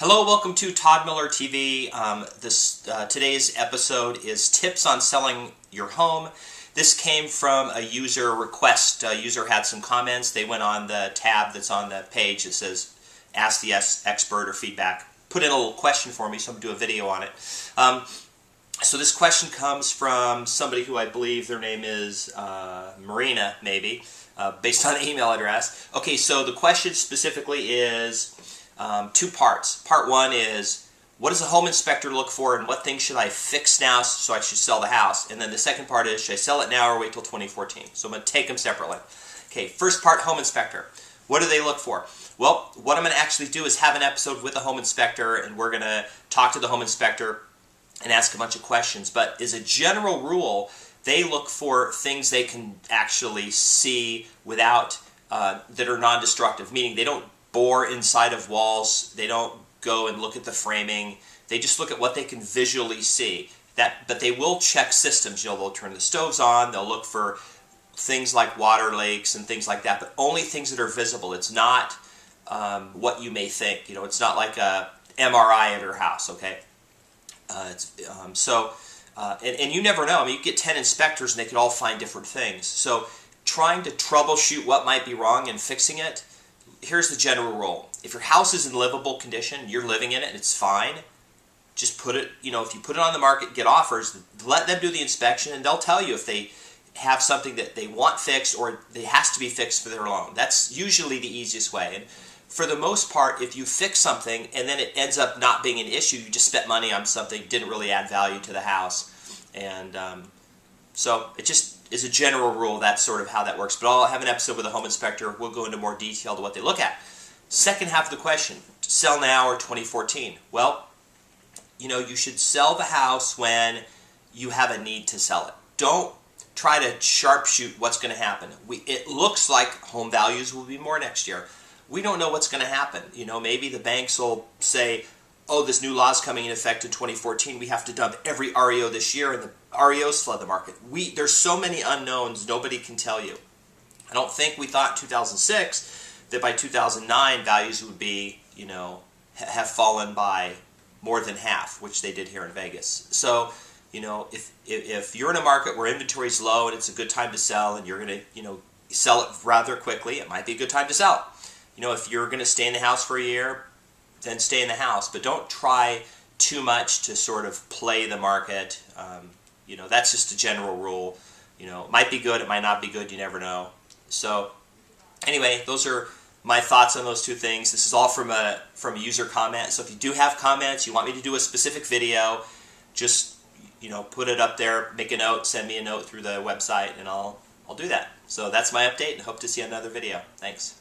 Hello, welcome to Todd Miller TV. Today's episode is tips on selling your home. This came from a user request. A user had some comments. They went on the tab that's on the page that says Ask the Expert or Feedback. Put in a little question for me, so I'm going to do a video on it. So this question comes from somebody who I believe their name is Marina, maybe, based on the email address. Okay, so the question specifically is two parts. Part one is, what does a home inspector look for and what things should I fix now so I should sell the house? And then the second part is, should I sell it now or wait till 2014? So I'm going to take them separately. Okay, first part, home inspector. What do they look for? Well, what I'm going to actually do is have an episode with a home inspector, and we're going to talk to the home inspector and ask a bunch of questions. But as a general rule, they look for things they can actually see without that are non-destructive, meaning they don't bore inside of walls, they don't go and look at the framing, they just look at what they can visually see. But they will check systems. They'll turn the stoves on, they'll look for things like water leaks and things like that, but only things that are visible. It's not what you may think. It's not like a MRI at your house, okay? And you never know. I mean, you get 10 inspectors and they could all find different things. So trying to troubleshoot what might be wrong and fixing it, here's the general rule. If your house is in livable condition, you're living in it and it's fine, just put it, if you put it on the market, get offers, let them do the inspection and they'll tell you if they have something that they want fixed or it has to be fixed for their loan. That's usually the easiest way. And for the most part, if you fix something and then it ends up not being an issue, you just spent money on something, didn't really add value to the house. And so it just is a general rule. That's sort of how that works. But I'll have an episode with a home inspector. We'll go into more detail to what they look at. Second half of the question, sell now or 2014? Well, you should sell the house when you have a need to sell it. Don't try to sharpshoot what's going to happen. It looks like home values will be more next year. We don't know what's going to happen. Maybe the banks will say, oh, this new law is coming in effect in 2014. We have to dump every REO this year, and the REOs flood the market. There's so many unknowns, nobody can tell you. I don't think we thought in 2006 that by 2009 values would be, have fallen by more than half, which they did here in Vegas. So, if you're in a market where inventory is low and it's a good time to sell and you're going to, sell it rather quickly, it might be a good time to sell. If you're going to stay in the house for a year, then stay in the house. But don't try too much to sort of play the market. That's just a general rule. It might be good, it might not be good, you never know. So anyway, those are my thoughts on those two things. This is all from a user comment. So if you do have comments, you want me to do a specific video, just put it up there, make a note, send me a note through the website, and I'll do that. So that's my update, and hope to see another video. Thanks.